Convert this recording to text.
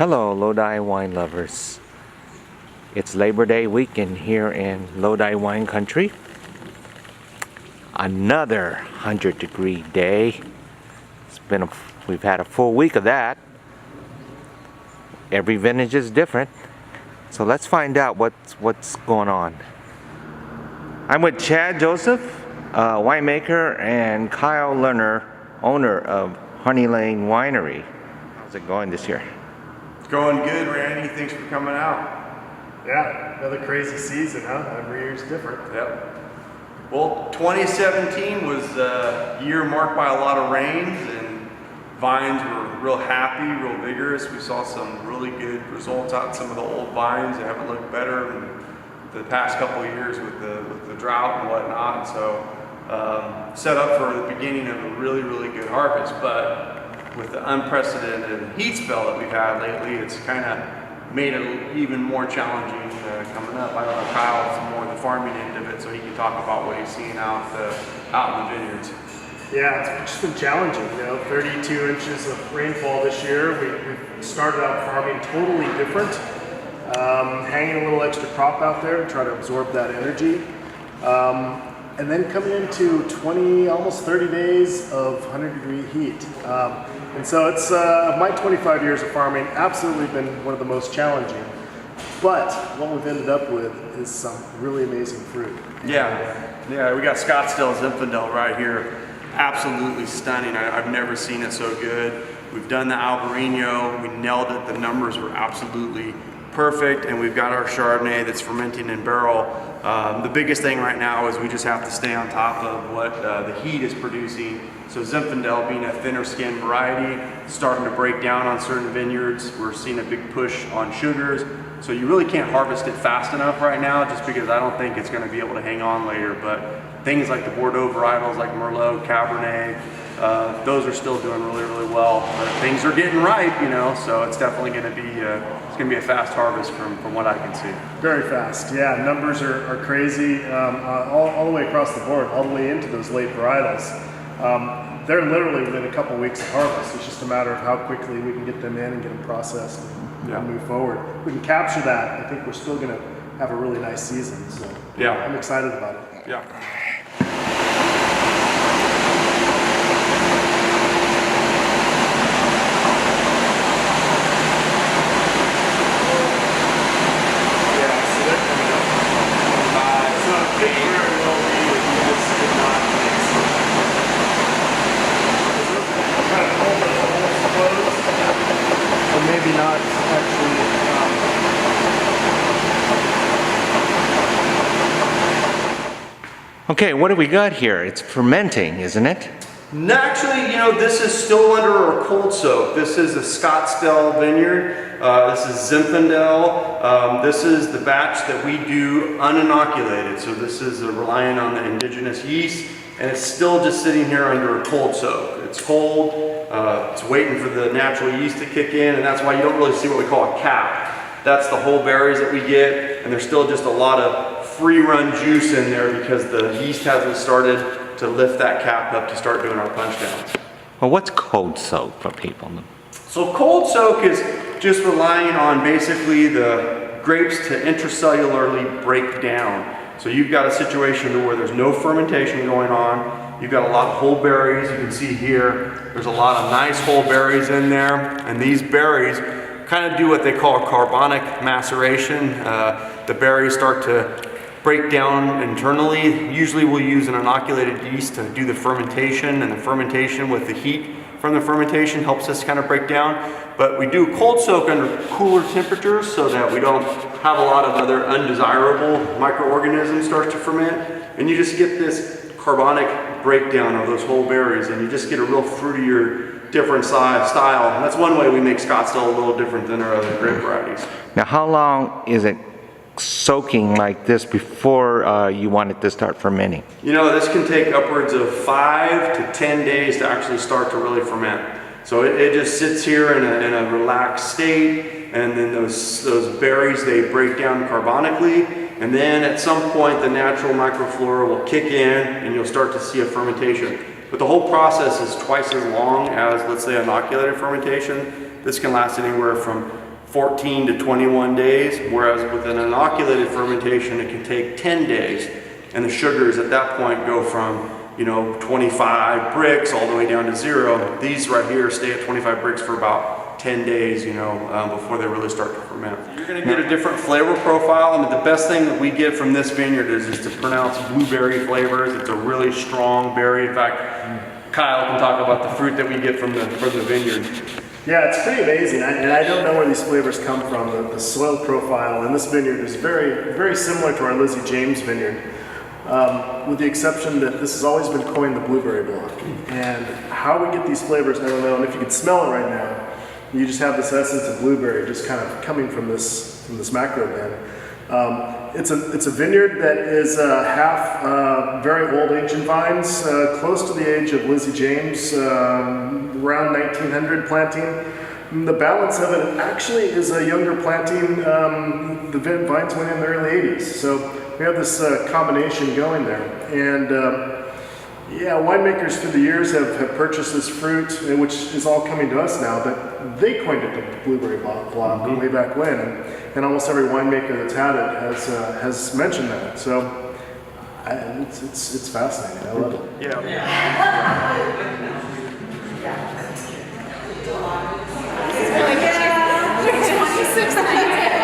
Hello, Lodi wine lovers. It's Labor Day weekend here in Lodi wine country. Another 100-degree day. We've had a full week of that. Every vintage is different. So let's find out what's going on. I'm with Chad Joseph, winemaker, and Kyle Lerner, owner of Harney Lane Winery. How's it going this year? Going good, Randy. Thanks for coming out. Yeah, another crazy season, huh? Every year's different. Yep. Well, 2017 was a year marked by a lot of rains, and vines were real happy, real vigorous. We saw some really good results out in some of the old vines that haven't looked better in the past couple of years with the drought and whatnot. And so set up for the beginning of a really, really good harvest. But with the unprecedented heat spell that we've had lately, it's kind of made it even more challenging coming up. I don't know, Kyle's more the farming end of it, so he can talk about what he's seeing out in the vineyards. Yeah, it's just been challenging. 32 inches of rainfall this year. We started out farming totally different, hanging a little extra crop out there to try to absorb that energy. And then coming into 20, almost 30 days of 100-degree heat. And so it's, my 25 years of farming, absolutely been one of the most challenging. But what we've ended up with is some really amazing fruit. Yeah, we got Scottsdale Zinfandel right here. Absolutely stunning. I've never seen it so good. We've done the Albarino, we nailed it. The numbers were absolutely perfect, and we've got our Chardonnay that's fermenting in barrel. The biggest thing right now is we just have to stay on top of what the heat is producing. So Zinfandel, being a thinner skin variety, starting to break down on certain vineyards. We're seeing a big push on sugars. So you really can't harvest it fast enough right now, just because I don't think it's going to be able to hang on later. But things like the Bordeaux varietals like Merlot, Cabernet, those are still doing really, really well. But things are getting ripe, so it's definitely going to be a fast harvest from what I can see. Very fast, yeah. Numbers are crazy all the way across the board, all the way into those late varietals. They're literally within a couple weeks of harvest. It's just a matter of how quickly we can get them in and get them processed and move forward. If we can capture that, I think we're still going to have a really nice season. So yeah, I'm excited about it. Yeah. Maybe not actually. Okay, what do we got here? It's fermenting, isn't it? No, actually, this is still under a cold soak. This is a Scottsdale vineyard. This is Zinfandel. This is the batch that we do uninoculated. So this is relying on the indigenous yeast, and it's still just sitting here under a cold soak. It's cold. It's waiting for the natural yeast to kick in, and that's why you don't really see what we call a cap. That's the whole berries that we get, and there's still just a lot of free-run juice in there because the yeast hasn't started to lift that cap up to start doing our punch downs. Well, what's cold soak for people? So cold soak is just relying on basically the grapes to intracellularly break down. So you've got a situation where there's no fermentation going on. You've got a lot of whole berries. You can see here, there's a lot of nice whole berries in there. And these berries kind of do what they call carbonic maceration. The berries start to break down internally. Usually we'll use an inoculated yeast to do the fermentation, and the fermentation with the heat from the fermentation helps us kind of break down. But we do cold soak under cooler temperatures so that we don't have a lot of other undesirable microorganisms start to ferment. And you just get this carbonic breakdown of those whole berries, and you just get a real fruitier, different style. And that's one way we make Scottsdale a little different than our other grape varieties. Now, how long is it soaking like this before you want it to start fermenting? This can take upwards of 5 to 10 days to actually start to really ferment. So it just sits here in a relaxed state, and then those berries, they break down carbonically, and then at some point the natural microflora will kick in and you'll start to see a fermentation. But the whole process is twice as long as, let's say, inoculated fermentation. This can last anywhere from 14 to 21 days, whereas with an inoculated fermentation, it can take 10 days. And the sugars at that point go from, 25 bricks all the way down to 0. These right here stay at 25 bricks for about 10 days, before they really start to ferment. You're gonna get a different flavor profile. I mean, the best thing that we get from this vineyard is to pronounce blueberry flavors. It's a really strong berry. In fact, Kyle can talk about the fruit that we get from the vineyard. Yeah, it's pretty amazing, and I don't know where these flavors come from. The soil profile in this vineyard is very, very similar to our Lizzie James vineyard, with the exception that this has always been coined the blueberry block. And how we get these flavors, I don't know. And if you can smell it right now, you just have this essence of blueberry just kind of coming from this macro bin. It's a vineyard that is half very old ancient vines, close to the age of Lizzie James, around 1900 planting. The balance of it actually is a younger planting. The vines went in the early 80s, so we have this combination going there. And yeah, winemakers through the years have purchased this fruit, which is all coming to us now, but they coined it the blueberry block way back when, and almost every winemaker that's had it has mentioned that. So it's fascinating. I love it. Yeah. It's 26 nights.